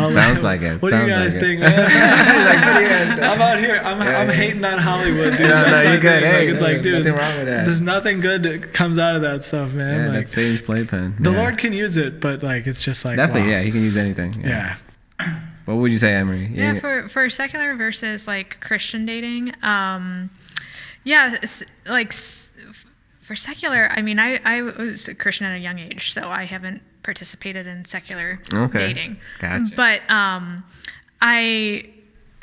sounds like it. What do you guys think, man? I'm out here. I'm hating on Hollywood, dude. No, you're good. Hey, it's like, dude, nothing wrong with that. There's nothing good that comes out of that stuff, man. Yeah, like, that's Satan's playpen. The Lord can use it, but like, it's just like, definitely, he can use anything. Yeah. What would you say, Emery? For secular versus like Christian dating, for secular, I mean, I was a Christian at a young age, so I haven't participated in secular dating. Gotcha. But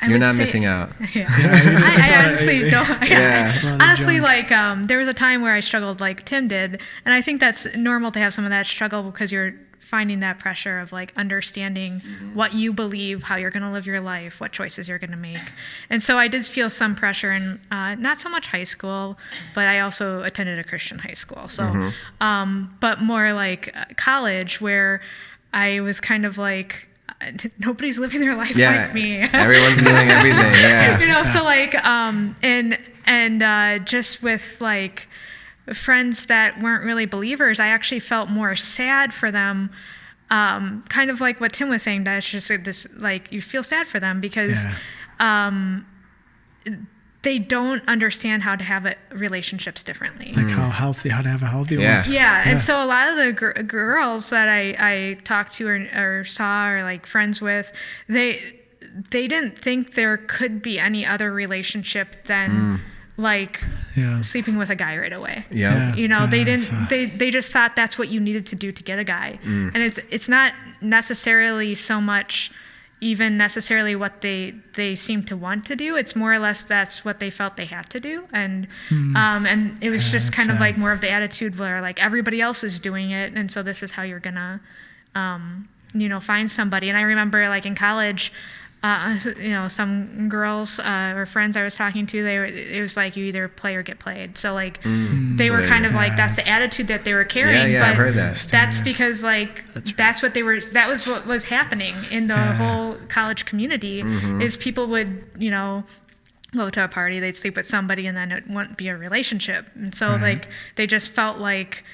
you're not missing out. I honestly don't. Honestly, like there was a time where I struggled like Tim did, and I think that's normal to have some of that struggle because you're finding that pressure of like understanding what you believe, how you're going to live your life, what choices you're going to make. And so I did feel some pressure in not so much high school, but I also attended a Christian high school. So, but more like college, where I was kind of like, nobody's living their life like me. Everyone's doing everything. Yeah. So like, and just with like friends that weren't really believers, I actually felt more sad for them. Kind of like what Tim was saying, that it's just this, like, you feel sad for them because, they don't understand how to have relationships differently. Like how to have a healthy one. Yeah. And so a lot of the girls that I talked to or saw or like friends with, they didn't think there could be any other relationship than like sleeping with a guy right away. They didn't, they just thought that's what you needed to do to get a guy. And it's not necessarily so much even necessarily what they seem to want to do. It's more or less that's what they felt they had to do. And it was just kind of like more of the attitude where like everybody else is doing it, and so this is how you're gonna find somebody. And I remember like in college, some girls or friends I was talking to, it was like you either play or get played. So like they were kind of like, that's the attitude that they were carrying. But I've heard that. That's because like that was what was happening in the whole college community. Is people would go to a party, they'd sleep with somebody, and then it wouldn't be a relationship. And so like they just felt like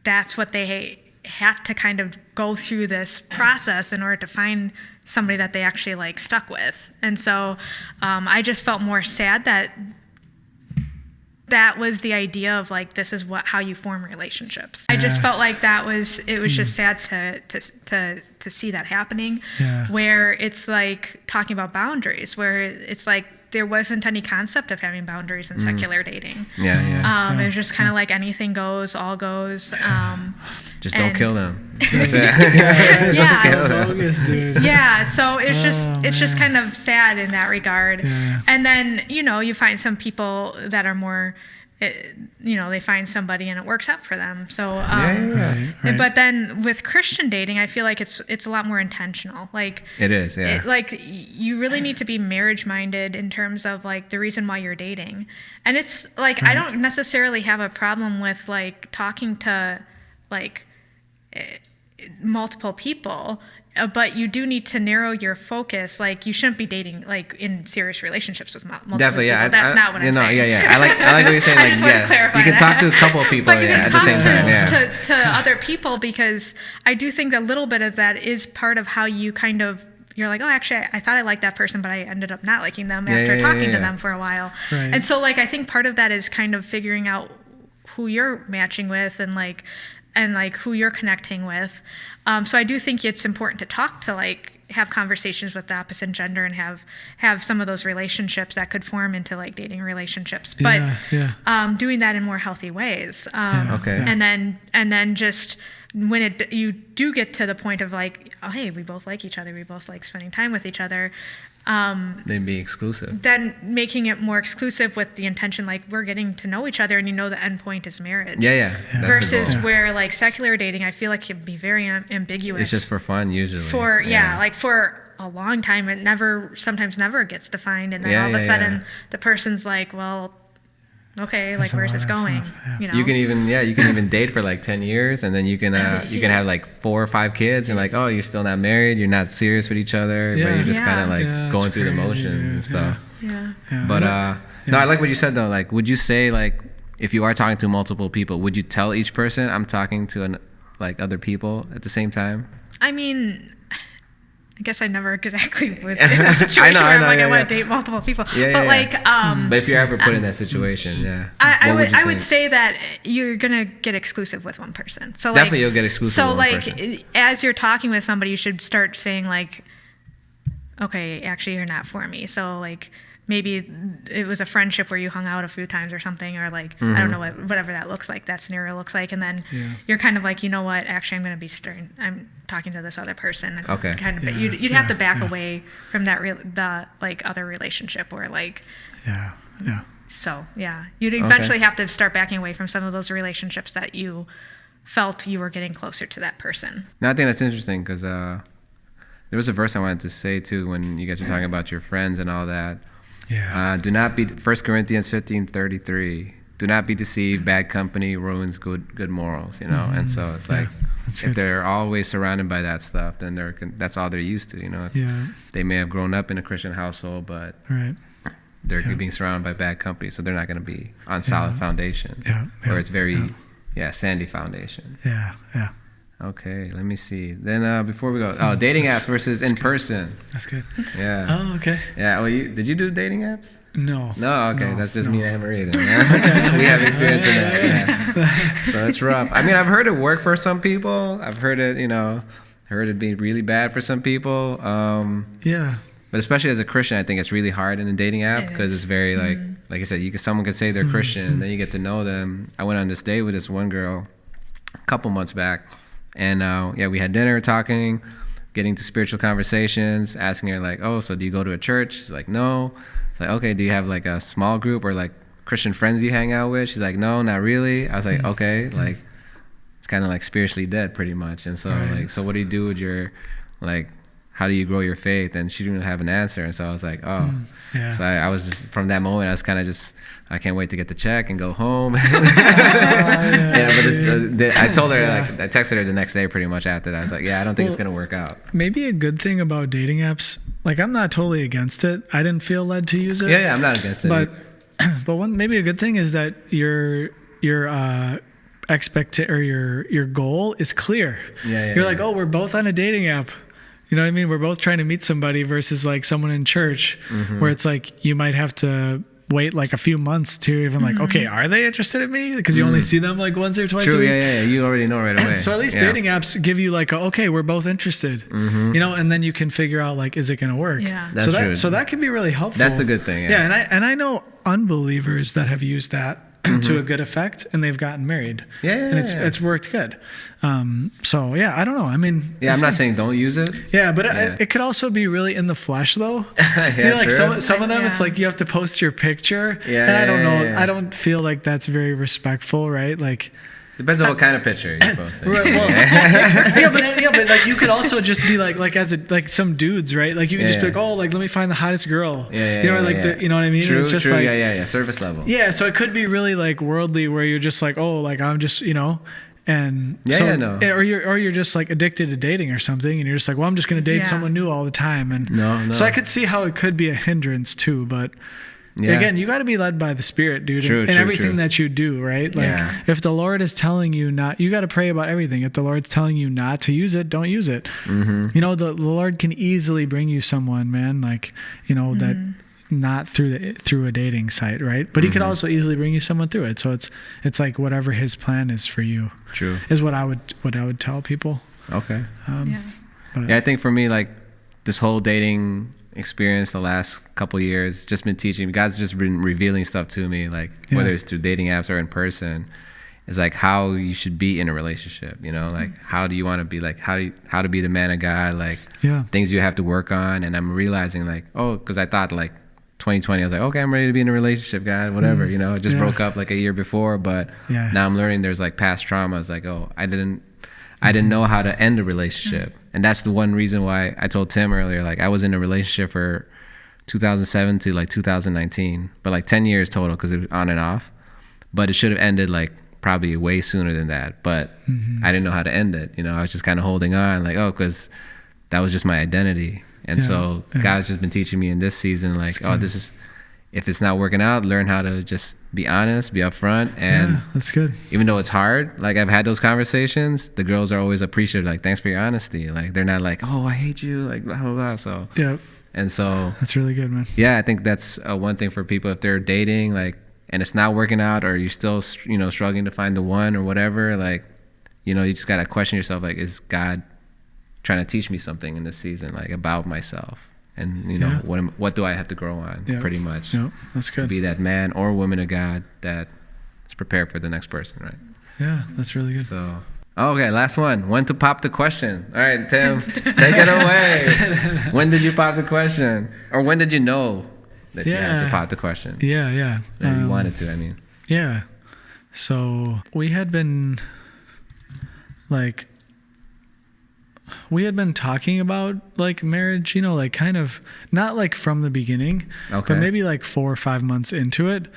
that's what they had to kind of go through this process in order to find somebody that they actually like stuck with. And so I just felt more sad that was the idea of like, this is how you form relationships. I just felt like it was just sad to see that happening, where it's like talking about boundaries, where it's like there wasn't any concept of having boundaries in secular dating. It was just kind of like anything goes, all goes. Just don't kill them. That's bogus, dude. So it's just kind of sad in that regard. And then you find some people that are more, they find somebody and it works out for them. So but then with Christian dating, I feel like it's a lot more intentional. Like it is, like you really need to be marriage minded in terms of like the reason why you're dating. And it's like I don't necessarily have a problem with like talking to like multiple people, but you do need to narrow your focus. Like you shouldn't be dating like in serious relationships with multiple people. That's not what I'm saying. I like what you're saying. I just want to clarify you can that. Talk to a couple of people but you can at talk the same time. To other people, because I do think a little bit of that is part of how you kind of, you're like, oh, actually, I thought I liked that person, but I ended up not liking them after talking to them for a while. And so like I think part of that is kind of figuring out who you're matching with and who you're connecting with. So I do think it's important to talk to like have conversations with the opposite gender and have some of those relationships that could form into like dating relationships, but doing that in more healthy ways. And then just when you do get to the point of like, oh, hey, we both like each other, we both like spending time with each other. Then be exclusive. Then making it more exclusive with the intention, like we're getting to know each other, and the end point is marriage. Versus where like secular dating, I feel like can be very ambiguous. It's just for fun usually. Like for a long time, it sometimes never gets defined, and then all of a sudden the person's like, well, okay, like where's this going? You can even date for like 10 years, and then you can have like 4 or 5 kids, and like, oh, you're still not married, you're not serious with each other, but you're just kind of like going through the motions and stuff. But no, I like what you said though. Like, would you say like if you are talking to multiple people, would you tell each person I'm talking to like other people at the same time? I mean, I guess I never exactly was in that situation where I'm like, I want to date multiple people. But if you're ever put in that situation, I would say that you're gonna get exclusive with one person. So definitely you'll get exclusive with one person. So like, as you're talking with somebody, you should start saying like, okay, actually you're not for me. So like, maybe it was a friendship where you hung out a few times or something, or like, I don't know whatever that looks like, that scenario looks like. And then you're kind of like, you know what, actually I'm going to be stern. I'm talking to this other person. Okay. Kind of, you'd have to back away from that, the like other relationship or like, So you'd eventually have to start backing away from some of those relationships that you felt you were getting closer to that person. Now, I think that's interesting because there was a verse I wanted to say too when you guys were talking about your friends and all that. Yeah. Do not be 1 Corinthians 15:33. Do not be deceived. Bad company ruins good morals. You know, and so it's like if they're always surrounded by that stuff, then that's all they're used to. You know, they may have grown up in a Christian household, but they're being surrounded by bad company, so they're not going to be on solid foundation. Or it's very sandy foundation. Yeah. Okay, let me see. Then before we go, dating apps versus in person. That's good. Yeah. Oh, okay. Yeah. Well, did you do dating apps? No. No. Okay, that's just me and Anne-Marie then. Yeah? We have experience in that. Yeah. So it's rough. I mean, I've heard it work for some people. I've heard it, heard it be really bad for some people. But especially as a Christian, I think it's really hard in a dating app because it's very like I said, someone could say they're Christian, and then you get to know them. I went on this date with this one girl a couple months back. And we had dinner talking, getting to spiritual conversations, asking her like, oh, so do you go to a church? She's like, no. It's like, okay, do you have like a small group or like Christian friends you hang out with? She's like, no, not really. I was like, okay, like it's kind of like spiritually dead pretty much. And so so what do you do with your, like, how do you grow your faith? And she didn't have an answer. And so I was like, oh. So I was just, from that moment, I was kind of just, I can't wait to get the check and go home. But I told her, like, I texted her the next day pretty much after that. I was like, I don't think it's going to work out. Maybe a good thing about dating apps, like I'm not totally against it. I didn't feel led to use it. Yeah, I'm not against it. But maybe a good thing is that your your goal is clear. You're like, oh, we're both on a dating app. You know what I mean? We're both trying to meet somebody versus like someone in church where it's like you might have to wait like a few months to even like, okay, are they interested in me? Because you only see them like once or twice a week. Yeah. You already know right away. So at least dating apps give you like, okay, we're both interested, and then you can figure out like, is it going to work? Yeah. That's true. So that can be really helpful. That's the good thing. Yeah. And I know unbelievers that have used that to a good effect and they've gotten married. And it's worked good. So I don't know. I mean, I'm not saying don't use it. Yeah, but it could also be really in the flesh though. Like some of them, it's like you have to post your picture. And I don't know. I don't feel like that's very respectful, right? Like, depends on what kind of picture you're posting. But like you could also just be like as a, like some dudes, right? Like you can just be like, oh, like let me find the hottest girl. You know what I mean? True, it's just true. Like, service level. Yeah, so it could be really like worldly, where you're just like, oh, like I'm just, and or you're just like addicted to dating or something, and you're just like, well, I'm just gonna date someone new all the time, and so I could see how it could be a hindrance too, but. Again, you got to be led by the Spirit, dude, in everything that you do, right? Like, if the Lord is telling you not, you got to pray about everything. If the Lord's telling you not to use it, don't use it. The Lord can easily bring you someone, man, like, that not through a dating site, right? But He could also easily bring you someone through it. So it's like whatever His plan is for you. True. Is what I would tell people. Okay. I think for me, like, this whole dating experience the last couple years, just been teaching, God's just been revealing stuff to me, like whether it's through dating apps or in person, is like how you should be in a relationship, like how do you want to be, like how to be the man of God, like things you have to work on. And I'm realizing like, because I thought like 2020, I was like, okay, I'm ready to be in a relationship, God, whatever, I just broke up like a year before, but now I'm learning there's like past traumas, like, I didn't know how to end a relationship. And that's the one reason why I told Tim earlier, like I was in a relationship for 2007 to like 2019, but like 10 years total because it was on and off. But it should have ended like probably way sooner than that. But I didn't know how to end it. I was just kind of holding on like, because that was just my identity. And so God's just been teaching me in this season, like, this is, if it's not working out, learn how to just be honest, be upfront. And that's good. Even though it's hard, like I've had those conversations, the girls are always appreciative, like, thanks for your honesty. Like they're not like, oh, I hate you, like blah, blah, blah. So and so that's really good, man. I think that's one thing for people if they're dating, like, and it's not working out, or you're still struggling to find the one or whatever, like, you just gotta question yourself, like, is God trying to teach me something in this season, like about myself? And what do I have to grow on, pretty much? That's good. To be that man or woman of God that is prepared for the next person, right? Yeah, that's really good. So, okay, last one. When to pop the question? All right, Tim, take it away. When did you pop the question, or when did you know that you had to pop the question? That you wanted to. I mean. Yeah. So we had been like, we had been talking about like marriage, you know, like kind of not like from the beginning, but maybe like 4 or 5 months into it.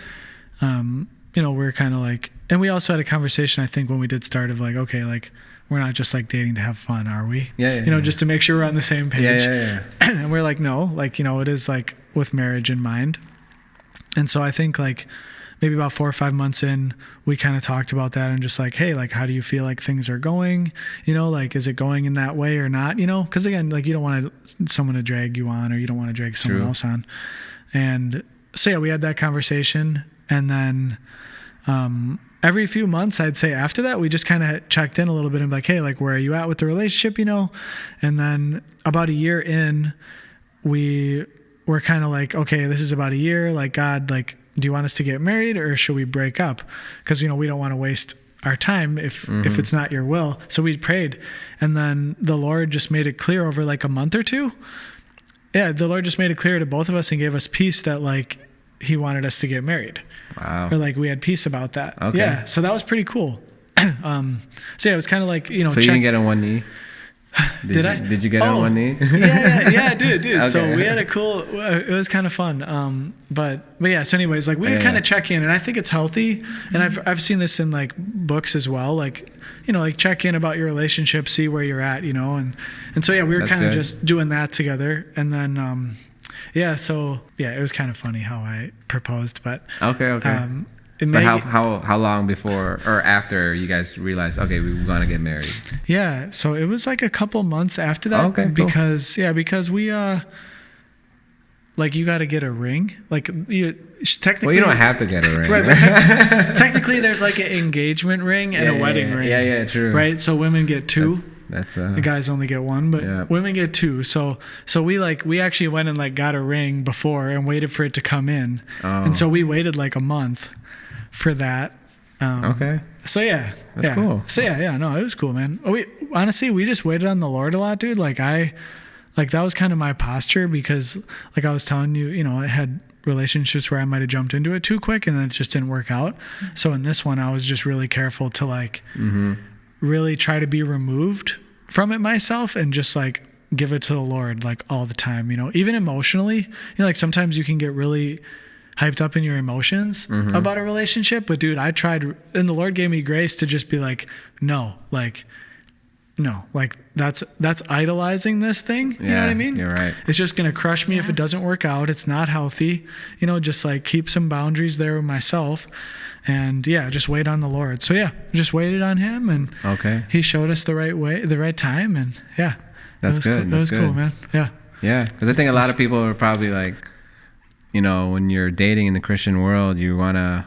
You know, we're kind of like, and we also had a conversation, I think, when we did start of like, okay, like we're not just like dating to have fun, are we? You know, just to make sure we're on the same page. And we're like, no, like, you know, it is like with marriage in mind. And so I think like maybe about 4 or 5 months in, we kind of talked about that and just like, hey, like, how do you feel like things are going? You know, like, is it going in that way or not? You know, because again, like, you don't want someone to drag you on, or you don't want to drag someone else on. And so, yeah, we had that conversation. And then every few months, I'd say after that, we just kind of checked in a little bit and be like, hey, like, where are you at with the relationship, you know? And then about a year in, we were kind of like, okay, this is about a year. Like, God, like, do you want us to get married or should we break up? Because, you know, we don't want to waste our time if it's not your will. So we prayed. And then the Lord just made it clear over like a month or two. Yeah, the Lord just made it clear to both of us and gave us peace that like he wanted us to get married. Wow. Or like we had peace about that. Okay. Yeah. So that was pretty cool. So yeah, it was kind of like, you know. So you didn't get on one knee? Did you get on one knee? yeah, dude. Okay. So we had a cool, it was kind of fun. But yeah, so anyways, like we would kind of check in, and I think it's healthy. And I've seen this in like books as well. Like, you know, like check in about your relationship, see where you're at, you know? And so, yeah, we were kind of just doing that together. And then, so yeah, it was kind of funny how I proposed, but but how long before or after you guys realized, okay, we want to get married? Yeah, so it was like a couple months after that, because we like, you got to get a ring. Like, you technically. Well, you don't have to get a ring, right? But technically, there's like an engagement ring and a wedding ring. Yeah, true. Right, so women get two. That's the guys only get one, but women get two. So we actually went and like got a ring before and waited for it to come in, and so we waited like a month for that. So yeah, that's cool. So yeah, no, it was cool, man. We just waited on the Lord a lot, dude. Like that was kind of my posture, because like I was telling you, you know, I had relationships where I might have jumped into it too quick and then it just didn't work out. So in this one, I was just really careful to like really try to be removed from it myself and just like give it to the Lord like all the time, you know, even emotionally. You know, like sometimes you can get really hyped up in your emotions about a relationship, but dude, I tried, and the Lord gave me grace to just be like, no, like that's idolizing this thing. You know what I mean? You're right. It's just going to crush me if it doesn't work out. It's not healthy, you know, just like keep some boundaries there with myself, and just wait on the Lord. So yeah, just waited on him, and he showed us the right way, the right time. And that's good. Cool. That was cool, man. Yeah. Cause I think a lot of people are probably like, you know, when you're dating in the Christian world, you want to,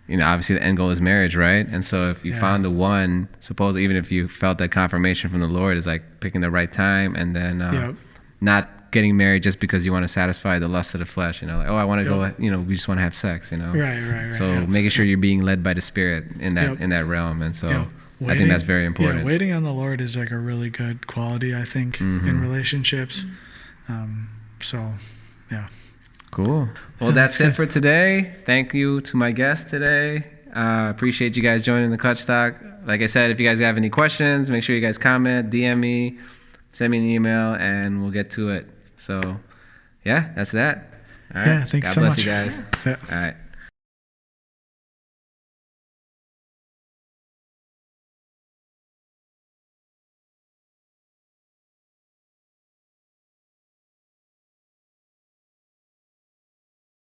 you know, obviously the end goal is marriage, right? And so if you found the one, suppose even if you felt that confirmation from the Lord, is like picking the right time, and then not getting married just because you want to satisfy the lust of the flesh, you know, like, oh, I want to go, you know, we just want to have sex, you know? Right. So making sure you're being led by the Spirit in that realm. And so I think that's very important. Yeah, waiting on the Lord is like a really good quality, I think, in relationships. So, yeah. Cool. Well, that's it for today. Thank you to my guest today. Appreciate you guys joining the Klutch Talk. Like I said, if you guys have any questions, make sure you guys comment, DM me, send me an email, and we'll get to it. So, yeah, that's that. All right. Yeah, thanks so much. God bless you guys. All right.